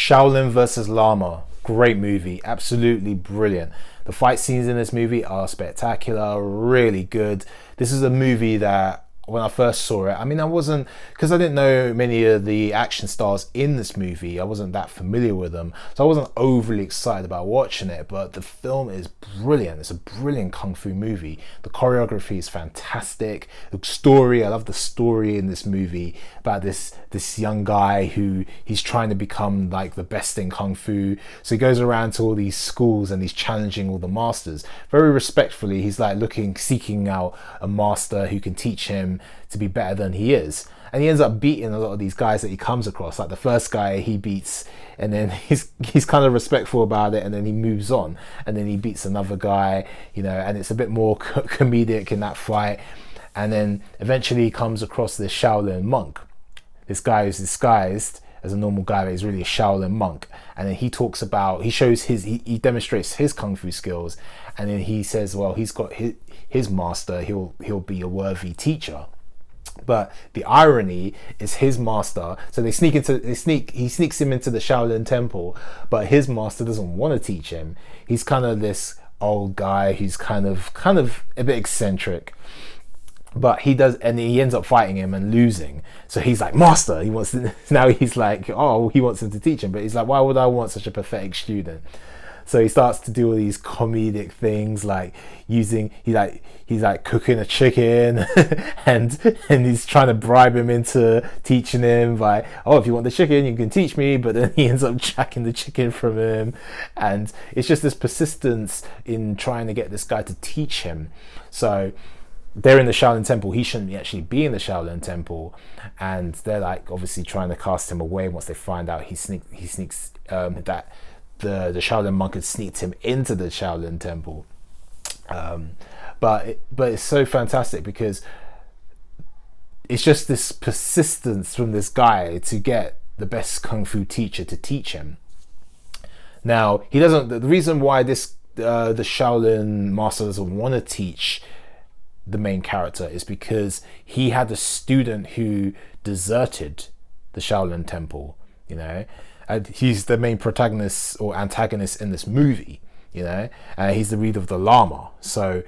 Shaolin versus Lama. Great movie, absolutely brilliant. The fight scenes in this movie are spectacular, really good. This is a movie that when I first saw it, I mean, I wasn't, because I didn't know many of the action stars in this movie, I wasn't that familiar with them, so I wasn't overly excited about watching it, but the film is brilliant. It's a brilliant kung fu movie. The choreography is fantastic. The story, I love the story in this movie about this young guy who he's trying to become like the best in kung fu. So he goes around to all these schools and he's challenging all the masters. Very respectfully, he's like seeking out a master who can teach him to be better than he is, and he ends up beating a lot of these guys that he comes across. Like the first guy he beats, and then he's kind of respectful about it, and then he moves on, and then he beats another guy, and it's a bit more comedic in that fight. And then eventually he comes across this Shaolin monk. This guy is disguised as a normal guy, but he's really a Shaolin monk. And then he demonstrates his kung fu skills, and then he says, well, he's got his master, he'll be a worthy teacher. But the irony is his master, so he sneaks him into the Shaolin temple, but his master doesn't want to teach him. He's kind of this old guy who's kind of a bit eccentric. But he ends up fighting him and losing. So he's like, master, now he's like, oh, he wants him to teach him. But he's like, why would I want such a pathetic student? So he starts to do all these comedic things, like he's like cooking a chicken and he's trying to bribe him into teaching him by, oh, if you want the chicken, you can teach me. But then he ends up jacking the chicken from him. And it's just this persistence in trying to get this guy to teach him. So they're in the Shaolin temple. He shouldn't actually be in the Shaolin temple, and they're like obviously trying to cast him away. Once they find out he sneaks that the Shaolin monk had sneaked him into the Shaolin temple. But it's so fantastic because it's just this persistence from this guy to get the best kung fu teacher to teach him. Now he doesn't. The reason why the Shaolin master doesn't want to teach the main character is because he had a student who deserted the Shaolin temple, and he's the main protagonist or antagonist in this movie, he's the leader of the Lama. So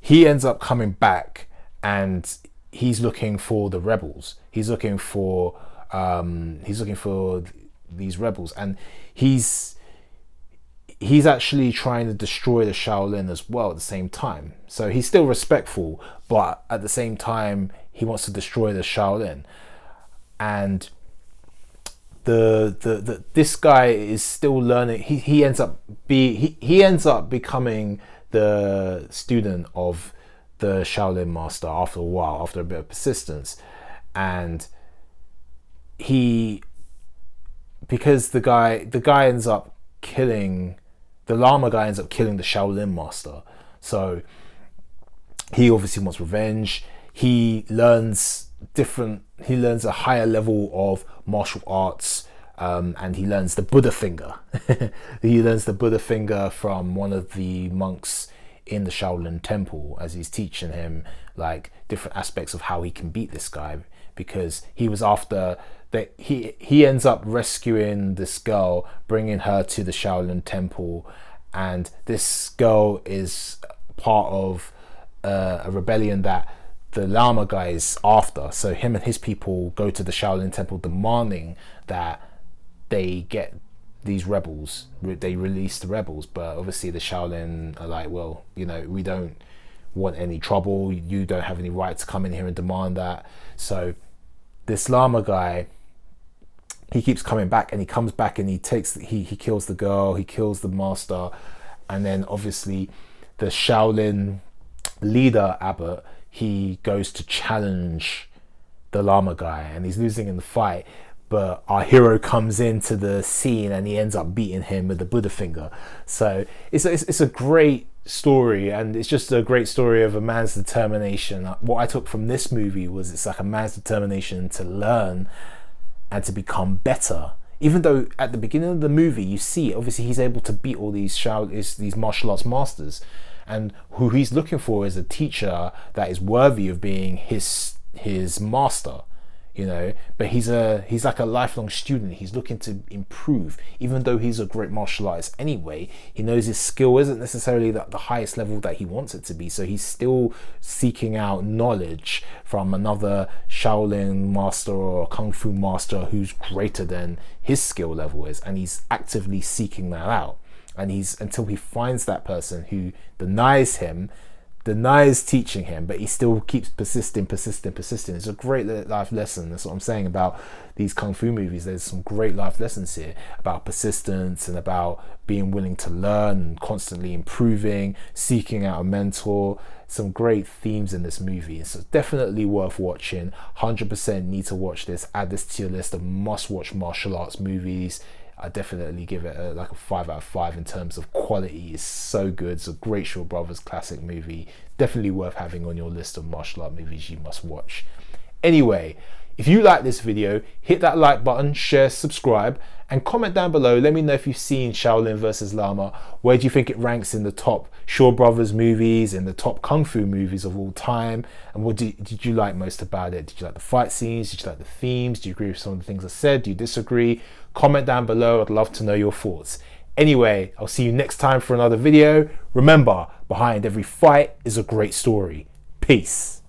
he ends up coming back and he's looking for the rebels. He's looking for these rebels, and he's actually trying to destroy the Shaolin as well at the same time. So he's still respectful, but at the same time he wants to destroy the Shaolin. And this guy is still learning. He ends up becoming the student of the Shaolin master after a while, after a bit of persistence. And because the Lama guy ends up killing the Shaolin master. So he obviously wants revenge. He learns a higher level of martial arts, and he learns the Buddha finger. He learns the Buddha finger from one of the monks in the Shaolin temple as he's teaching him like different aspects of how he can beat this guy, because he was after that. He ends up rescuing this girl, bringing her to the Shaolin temple, and this girl is part of a rebellion that the Lama guy is after. So him and his people go to the Shaolin temple demanding that they get these rebels, they release the rebels. But obviously the Shaolin are like, well, we don't want any trouble, you don't have any right to come in here and demand that. So this Lama guy, he keeps coming back, and he comes back and he kills the girl, he kills the master, and then obviously the Shaolin leader abbot, he goes to challenge the Lama guy, and he's losing in the fight, but our hero comes into the scene and he ends up beating him with the Buddha finger. So it's a great story, and it's just a great story of a man's determination. What I took from this movie was it's like a man's determination to learn and to become better. Even though at the beginning of the movie you see obviously he's able to beat all these martial arts masters, and who he's looking for is a teacher that is worthy of being his master. you know, but he's like a lifelong student. He's looking to improve. Even though he's a great martial artist anyway, he knows his skill isn't necessarily the highest level that he wants it to be, so he's still seeking out knowledge from another Shaolin master or Kung Fu master who's greater than his skill level is, and he's actively seeking that out. And he's, until he finds that person who denies teaching him, but he still keeps persisting. It's a great life lesson. That's what I'm saying about these kung fu movies. There's some great life lessons here about persistence and about being willing to learn and constantly improving, seeking out a mentor. Some great themes in this movie. So definitely worth watching. 100% need to watch this. Add this to your list of must-watch martial arts movies. I definitely give it like a 5 out of 5 in terms of quality. It's so good. It's a great Shaw Brothers classic movie. Definitely worth having on your list of martial art movies you must watch. Anyway, if you like this video, hit that like button, share, subscribe, and comment down below. Let me know if you've seen Shaolin versus Lama. Where do you think it ranks in the top Shaw Brothers movies, in the top Kung Fu movies of all time? And what did you like most about it? Did you like the fight scenes? Did you like the themes? Do you agree with some of the things I said? Do you disagree? Comment down below. I'd love to know your thoughts. Anyway, I'll see you next time for another video. Remember, behind every fight is a great story. Peace.